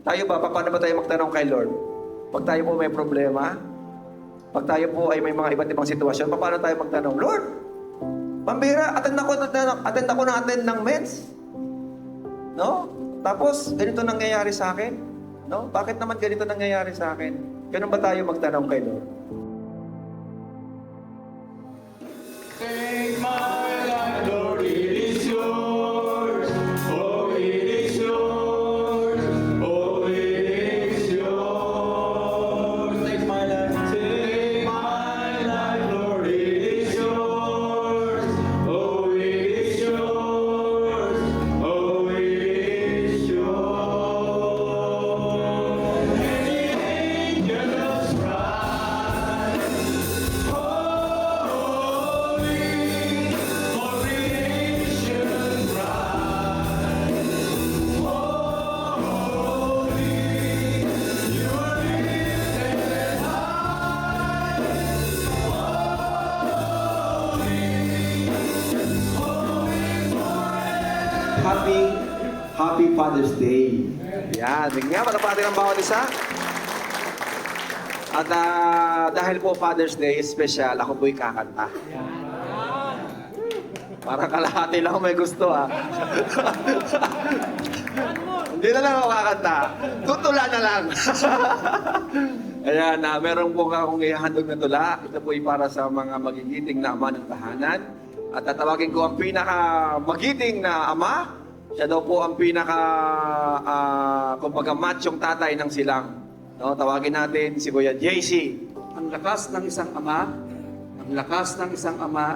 Tayo ba, paano ba tayo magtanong kay Lord? Pag tayo po may problema, pag tayo po ay may mga iba't ibang sitwasyon, paano tayo magtanong? Lord, pambira, attend ako ng meds. No? Tapos, ganito nangyayari sa akin. No? Bakit naman ganito nangyayari sa akin? Ganun ba tayo magtanong kay Lord? Take my life, Lord, it is yours. Oh, it is yours. Oh, it is yours. Take my life, Lord, it is yours. Oh, it is yours. Oh, it is yours. Many angels cry, holy, for creation cry, holy, you are lifted high, Happy Father's Day. Yan, bigyan matapati ng bawat isa. At dahil po Father's Day is special, ako po'y kakanta. Para kalahati lang may gusto Hindi na lang ako kakanta. Tutula na lang. Ayan, meron po akong ihandog na tula. Ito po'y para sa mga magigiting na ama ng tahanan. At tatawagin ko ang pinaka-magiting na ama. Siya daw po ang kumbaga machong tatay ng silang. No, tawagin natin si Kuya JC. Ang lakas ng isang ama,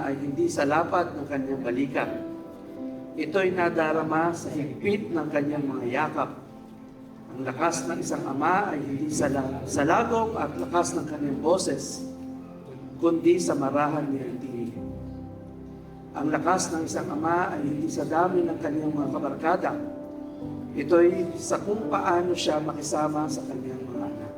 ay hindi sa lapad ng kanyang balikat. Ito'y nadarama sa higpit ng kanyang mga yakap. Ang lakas ng isang ama ay hindi sa lagong at lakas ng kanyang boses, kundi sa marahan niyang tinig. Ang lakas ng isang ama ay hindi sa dami ng kanyang mga kabarkada. Ito'y sa kung paano siya makisama sa kanyang mga anak.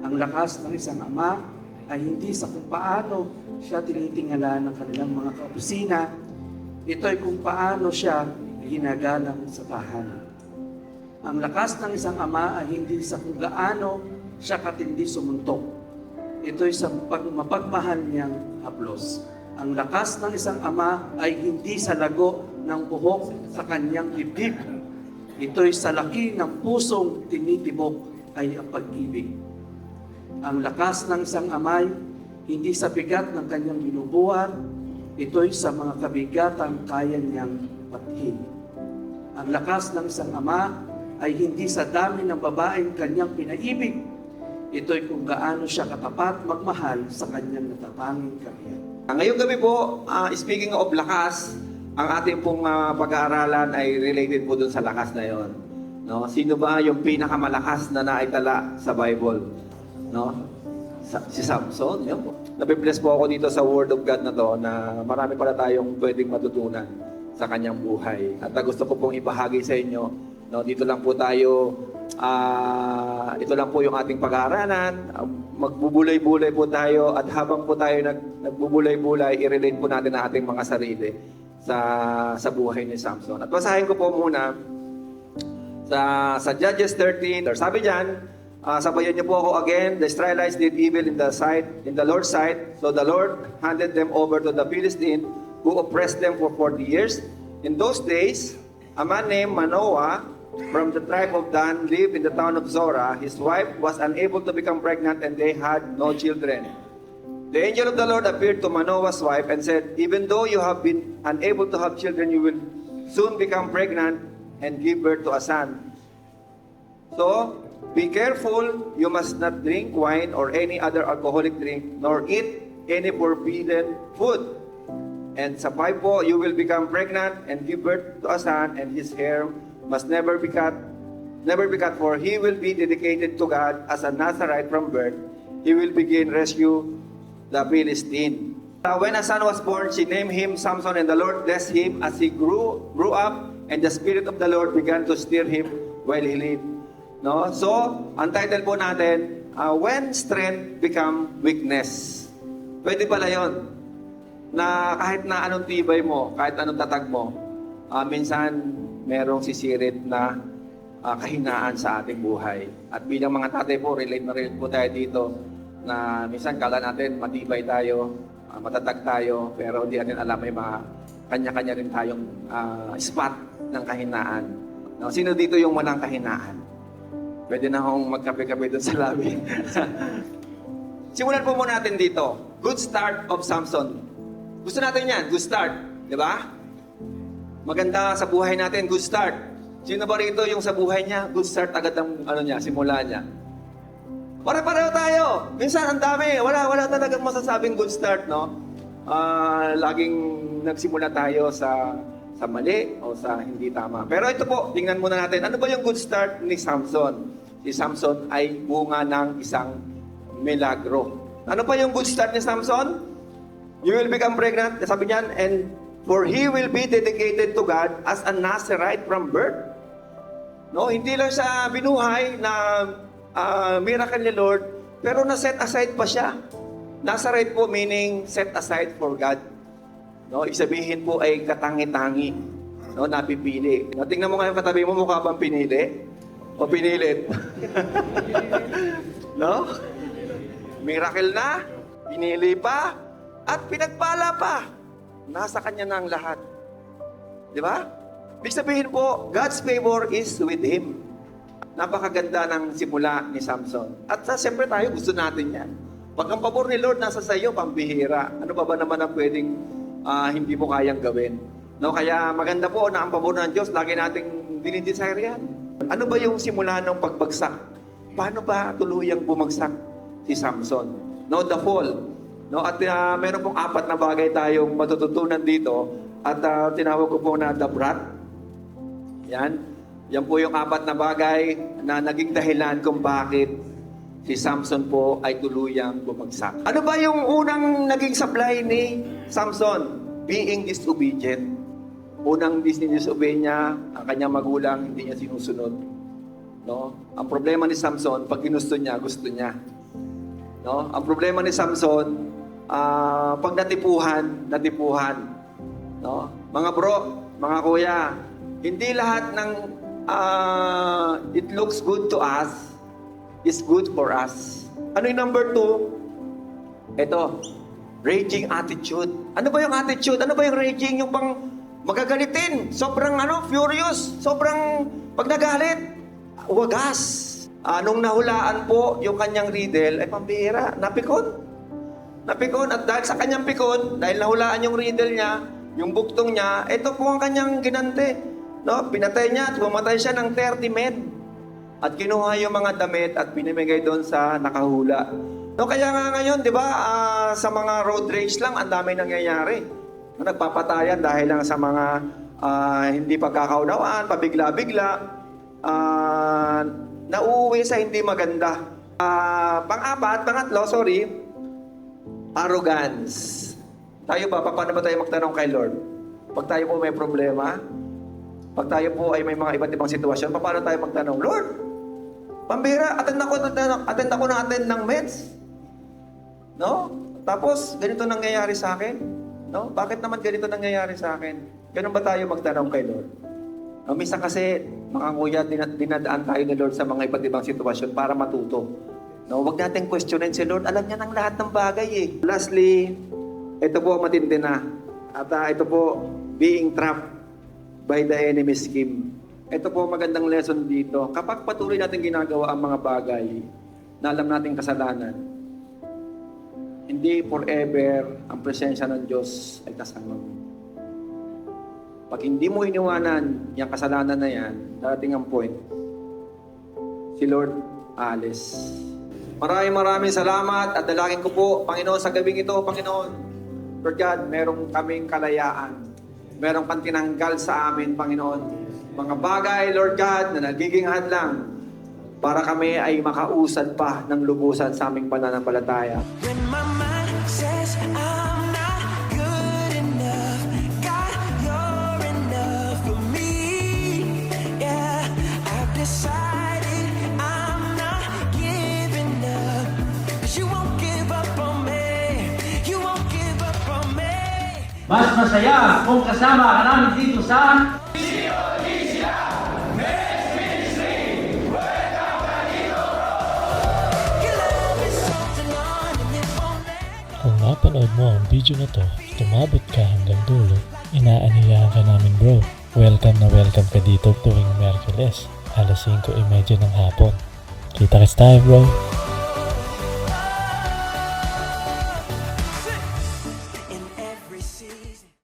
Ang lakas ng isang ama ay hindi sa kung paano siya tinitingala ng kanilang mga kaopisina. Ito'y kung paano siya ginagalang sa tahanan. Ang lakas ng isang ama ay hindi sa kung gaano siya katindi sumuntok. Ito'y sa mapagmahal niyang haplos. Ang lakas ng isang ama ay hindi sa lago ng buhok sa kanyang dibdib. Ito'y sa laki ng pusong tinitibok ay ang pag-ibig. Ang lakas ng isang amay, hindi sa bigat ng kanyang binubuhat, ito'y sa mga kabigatan kaya niyang pathin. Ang lakas ng isang ama ay hindi sa dami ng babaeng kanyang pinaibig, ito'y kung gaano siya katapat magmahal sa kanyang natatanging kabiyak. Ngayong gabi po, speaking of lakas, ang ating pong pag-aaralan ay related po dun sa lakas na yon. No? Sino ba yung pinakamalakas na naitala sa Bible? No? Si Samson, yun po. Nabibless po ako dito sa Word of God na to na marami pala tayong pwedeng matutunan sa kanyang buhay. At gusto ko pong ibahagi sa inyo, no? Dito lang po tayo, ito lang po yung ating pag-aaralan. Magbubulay-bulay po tayo at habang po tayo nagbubulay-bulay, i-relate po natin ang ating mga sarili sa buhay ni Samson. At basahin ko po muna sa Judges 13. Sabi diyan, sabayan niyo po ako again. The Israelites did evil in the Lord's sight. So the Lord handed them over to the Philistine who oppressed them for 40 years. In those days, a man named Manoah from the tribe of Dan lived in the town of Zorah. His wife was unable to become pregnant and they had no children. The angel of the Lord appeared to Manoah's wife and said, even though you have been unable to have children, you will soon become pregnant and give birth to a son. So, be careful, you must not drink wine or any other alcoholic drink, nor eat any forbidden food. And sa 5 po, you will become pregnant and give birth to a son, and his hair must never be cut, for he will be dedicated to God as a Nazarite from birth. He will begin rescue the Philistine. When a son was born, she named him Samson, and the Lord blessed him as he grew up, and the Spirit of the Lord began to steer him while he lived. No? So, ang title po natin, When Strength Become Weakness. Pwede pala yon na kahit na anong tibay mo, kahit anong tatag mo, minsan merong sisirit na kahinaan sa ating buhay. At bilang mga tatay po, relate na relate po tayo dito na minsan kala natin matibay tayo, matatag tayo, pero hindi natin alam may mga kanya-kanya rin tayong spot ng kahinaan. No, sino dito yung walang kahinaan? Pwede na akong magkape-kape doon sa lobby. Simulan po muna natin dito. Good start of Samson. Gusto natin yan, good start. Di ba? Maganda sa buhay natin, good start. Sino ba rito yung sa buhay niya, good start agad ang simula niya? Pare-pareho tayo. Minsan ang dami. Wala talagang masasabing good start, no? Laging nagsimula tayo sa mali o sa hindi tama. Pero ito po, tingnan muna natin. Ano ba yung good start ni Samson? Si Samson ay bunga ng isang milagro. Ano pa yung good start ni Samson? You will become pregnant, sabi niyan, and for he will be dedicated to God as a Nazarite from birth. No, hindi lang siya binuhay na miracle ni Lord, pero na-set aside pa siya. Nazarite po meaning set aside for God. No, isabihin po ay katangi-tangi. No, napipili. No, tingnan mo nga yung katabi mo, mukha bang pinili? O pinilit? No? Miracle na, pinili pa, at pinagpala pa. Nasa kanya na ang lahat. Di ba? Ibig sabihin po, God's favor is with him. Napakaganda ng simula ni Samson. At siyempre tayo, gusto natin yan. Pag ang pabor ni Lord nasa sa iyo, pambihira. Ano ba naman ang pwedeng hindi mo kayang gawin? No, kaya maganda po na ang pabor ng Diyos, lagi nating dinidesire yan. Ano ba yung simula ng pagbagsak? Paano ba tuluyang bumagsak si Samson? No, the fall. No, at meron pong 4 na bagay tayong matututunan dito at tinawag ko po na the brat. Yan. Yan po yung 4 na bagay na naging dahilan kung bakit si Samson po ay tuluyang bumagsak. Ano ba yung unang naging supply ni Samson? Being disobedient. Unang disobey niya, ang kanyang magulang, hindi niya sinusunod. No? Ang problema ni Samson, pag ginusto niya, gusto niya. No? Ang problema ni Samson, pag natipuhan. No? Mga bro, mga kuya, hindi lahat ng it looks good to us is good for us. Ano yung number 2? Ito, raging attitude. Ano ba yung attitude? Ano ba yung raging? Yung pang magagalitin. Sobrang furious. Sobrang pag nagalit, wagas. Nung nahulaan po yung kanyang riddle, ay pambihira. Napikon. At dahil sa kanyang pikon, dahil nahulaan yung riddle niya, yung buktong niya, ito po ang kanyang ginante. No? Pinatay niya at bumatay siya ng 30 men. At kinuha yung mga damit at pinimigay doon sa nakahula. No, kaya nga ngayon, di ba, sa mga road rage lang, ang dami nangyayari. Nagpapatayan dahil lang sa mga hindi pagkakaunawaan, pabigla-bigla, nauuwi sa hindi maganda. Pangatlo, arrogance. Tayo ba, paano ba tayo magtanong kay Lord? Pag tayo po may problema, pag tayo po ay may mga iba't ibang sitwasyon, paano tayo magtanong? Lord, pambira, attend ako ng meds. No? Tapos, ganito nangyayari sa akin. No? Bakit naman ganito nangyayari sa akin? Ganun ba tayo magtanong kay Lord? No, minsan kasi, mga kuya, dinadaan tayo ni Lord sa mga iba't ibang sitwasyon para matuto. No, wag natin questionin si Lord. Alam niya ng lahat ng bagay eh. Lastly, ito po matindi na. At ito po, being trapped by the enemy's scheme. Ito po magandang lesson dito. Kapag patuloy natin ginagawa ang mga bagay na alam nating kasalanan, hindi forever ang presensya ng Diyos ay kasama mo. Pag hindi mo iniwanan yung kasalanan na yan, darating ang point, si Lord aalis. Maraming salamat at dalangin ko po, Panginoon, sa gabing ito, Panginoon, Lord God, merong kaming kalayaan. Merong kang tinanggal sa amin, Panginoon. Mga bagay, Lord God, na nagiging hadlang para kami ay makausad pa ng lubusan sa aming pananampalataya. When my mind says I'm not good enough, God, you're enough for me. Yeah, I've decided I'm not giving up, 'cause you won't give up on me. You won't give up on me. Mas masaya kung kasama ka namin dito sa Kung napanood mo ang video na to at umabot ka hanggang dulo, inaaniyahan ka namin bro. Welcome na welcome ka dito tuwing Miyerkules, alas 5:30 ng hapon. Kita-kits tayo bro!